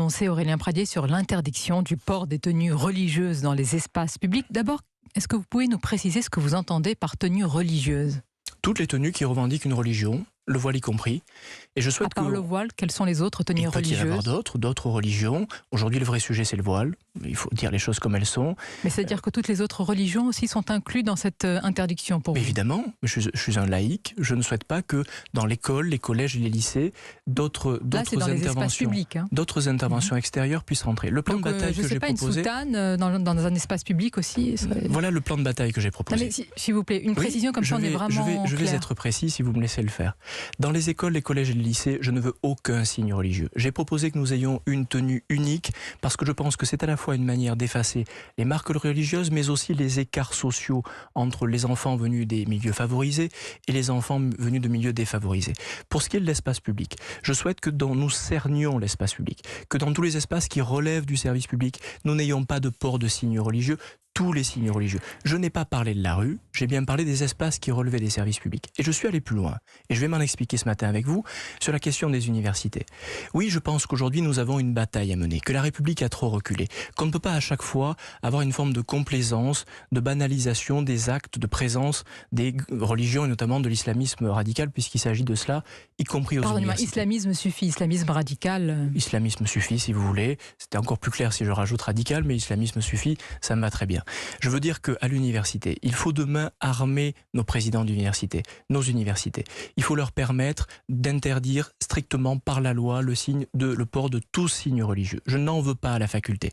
prononcer, Aurélien Pradier, sur l'interdiction du port des tenues religieuses dans les espaces publics. D'abord, est-ce que vous pouvez nous préciser ce que vous entendez par tenue religieuse ? Toutes les tenues qui revendiquent une religion, le voile y compris. Et je souhaite à part le voile, quelles sont les autres tenues religieuses ? Il peut y avoir d'autres religions. Aujourd'hui, le vrai sujet, c'est le voile. Il faut dire les choses comme elles sont. Mais c'est-à-dire que toutes les autres religions aussi sont incluses dans cette interdiction pour vous ? Évidemment, je suis un laïc. Je ne souhaite pas que dans l'école, les collèges et les lycées, d'autres interventions, d'autres interventions extérieures puissent rentrer. Le plan de bataille que j'ai proposé... une soutane dans un espace public aussi serait... Voilà le plan de bataille que j'ai proposé. Non, mais s'il vous plaît, une précision comme ça, on est vraiment Je vais être précis si vous me laissez le faire. Dans les écoles, les collèges et les lycées, je ne veux aucun signe religieux. J'ai proposé que nous ayons une tenue unique parce que je pense que c'est à la fois une manière d'effacer les marques religieuses, mais aussi les écarts sociaux entre les enfants venus des milieux favorisés et les enfants venus de milieux défavorisés. Pour ce qui est de l'espace public, je souhaite que nous cernions l'espace public, que dans tous les espaces qui relèvent du service public, nous n'ayons pas de port de signes religieux, tous les signes religieux. Je n'ai pas parlé de la rue, j'ai bien parlé des espaces qui relevaient des services publics. Et je suis allé plus loin. Et je vais m'en expliquer ce matin avec vous sur la question des universités. Oui, je pense qu'aujourd'hui nous avons une bataille à mener, que la République a trop reculé, qu'on ne peut pas à chaque fois avoir une forme de complaisance, de banalisation des actes de présence des religions et notamment de l'islamisme radical, puisqu'il s'agit de cela, y compris aux universités. Islamisme suffit, islamisme radical. Islamisme suffit si vous voulez. C'était encore plus clair si je rajoute radical, mais islamisme suffit, ça me va très bien. Je veux dire qu'à l'université, il faut demain armer nos présidents d'université, nos universités. Il faut leur permettre d'interdire strictement par la loi le port de tout signe religieux. Je n'en veux pas à la faculté.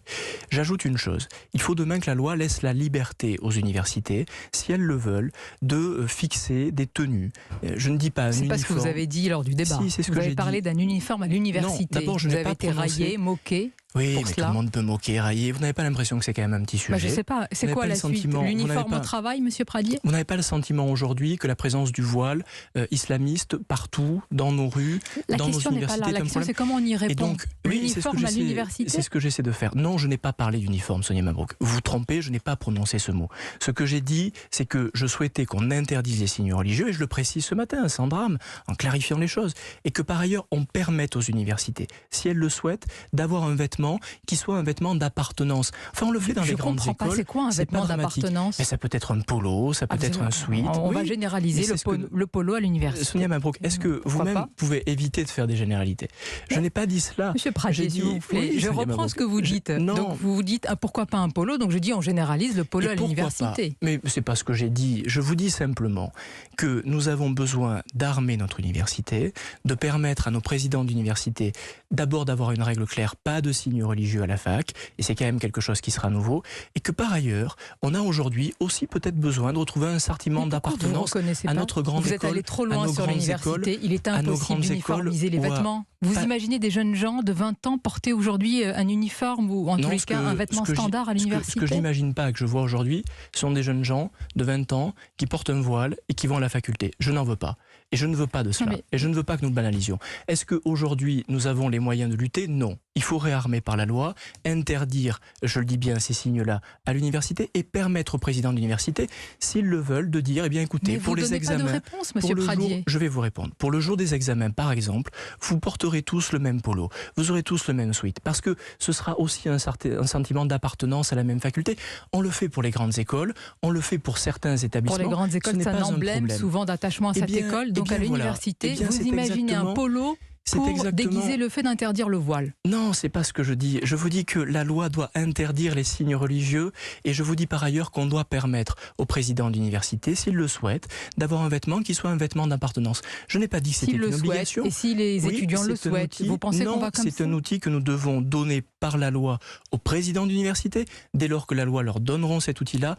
J'ajoute une chose, il faut demain que la loi laisse la liberté aux universités, si elles le veulent, de fixer des tenues. Je ne dis pas un uniforme. C'est pas ce que vous avez dit lors du débat. Si, c'est ce vous que avez parlé d'un uniforme à l'université. Non, d'abord, je n'ai pas été raillé, moqué. Oui, mais tout le monde peut moquer, railler. Vous n'avez pas l'impression que c'est quand même un petit sujet? Je ne sais pas. C'est quoi la suite? L'uniforme au travail, Monsieur Pradier? Vous n'avez pas le sentiment aujourd'hui que la présence du voile islamiste partout, dans nos rues, dans nos universités... La question n'est pas là. La question, c'est comment on y répond. Donc, l'uniforme à l'université? C'est ce que j'essaie de faire. Non, je n'ai pas parlé d'uniforme, Sonia Mabrouk. Vous vous trompez, je n'ai pas prononcé ce mot. Ce que j'ai dit, c'est que je souhaitais qu'on interdise les signes religieux, et je le précise ce matin, sans drame, en clarifiant les choses, et que par ailleurs, on permette aux universités, si elles le souhaitent, d'avoir un vêtement qui soit un vêtement d'appartenance. Enfin, on le fait dans les grandes écoles. Je comprends pas, c'est quoi un vêtement d'appartenance? Ça peut être un polo, ça peut être un sweat. On va généraliser le polo à l'université. Sonia Mabrouk, est-ce que vous-même pouvez éviter de faire des généralités? Je n'ai pas dit cela. Monsieur Pradier, s'il vous plaît, je reprends ce que vous dites. Non. Donc vous vous dites, pourquoi pas un polo? Donc je dis, on généralise le polo à l'université. Mais c'est pas ce que j'ai dit. Je vous dis simplement que nous avons besoin d'armer notre université, de permettre à nos présidents d'université d'abord d'avoir une règle claire, pas de signes religieux à la fac, et c'est quand même quelque chose qui sera nouveau, et que par ailleurs, on a aujourd'hui aussi peut-être besoin de retrouver un sentiment d'appartenance à notre grande école. Vous êtes allé trop loin sur l'université, il est impossible d'uniformiser les vêtements. Vous imaginez des jeunes gens de 20 ans porter aujourd'hui un uniforme ou en tous les cas un vêtement standard à l'université? Ce que je n'imagine pas, que je vois aujourd'hui, sont des jeunes gens de 20 ans qui portent un voile et qui vont à la faculté. Je n'en veux pas. Et je ne veux pas de cela. Et je ne veux pas que nous le banalisions. Est-ce qu'aujourd'hui, nous avons les moyens de lutter? Non. Il faut réarmer par la loi, interdire, je le dis bien, ces signes-là à l'université et permettre aux présidents d'université, s'ils le veulent, de dire, eh bien écoutez, pour les examens... Pas de réponse, Monsieur Pradier. Je vais vous répondre. Pour le jour des examens, par exemple, vous porterez tous le même polo, vous aurez tous le même sweat, parce que ce sera aussi un sentiment d'appartenance à la même faculté. On le fait pour les grandes écoles, on le fait pour certains établissements. Pour les grandes écoles, c'est un emblème souvent d'attachement à cette école. Donc à l'université, vous imaginez un polo pour déguiser le fait d'interdire le voile. Non, c'est pas ce que je dis. Je vous dis que la loi doit interdire les signes religieux et je vous dis par ailleurs qu'on doit permettre au président d'université, s'il le souhaite, d'avoir un vêtement qui soit un vêtement d'appartenance. Je n'ai pas dit que c'était une obligation. Et si les étudiants le souhaitent, vous pensez qu'on va comme ça? C'est un outil que nous devons donner par la loi au président d'université. Dès lors que la loi leur donneront cet outil-là,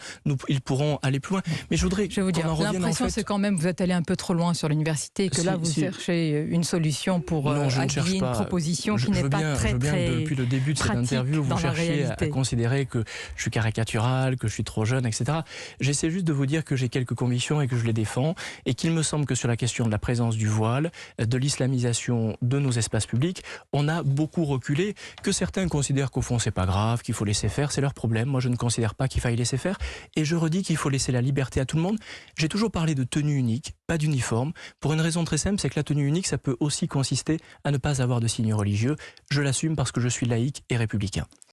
ils pourront aller plus loin. Mais je voudrais vous dire, l'impression c'est quand même vous êtes allé un peu trop loin sur l'université et que là vous cherchez une solution pour allier une proposition qui n'est pas très depuis le début de cette interview, vous cherchez à considérer que je suis caricatural, que je suis trop jeune, etc. J'essaie juste de vous dire que j'ai quelques convictions et que je les défends et qu'il me semble que sur la question de la présence du voile, de l'islamisation de nos espaces publics, on a beaucoup reculé, que certains considèrent qu'au fond c'est pas grave, qu'il faut laisser faire, c'est leur problème. Moi je ne considère pas qu'il faille laisser faire. Et je redis qu'il faut laisser la liberté à tout le monde. J'ai toujours parlé de tenue unique, pas d'uniforme, pour une raison très simple, c'est que la tenue unique, ça peut aussi consister à ne pas avoir de signe religieux. Je l'assume parce que je suis laïque et républicain.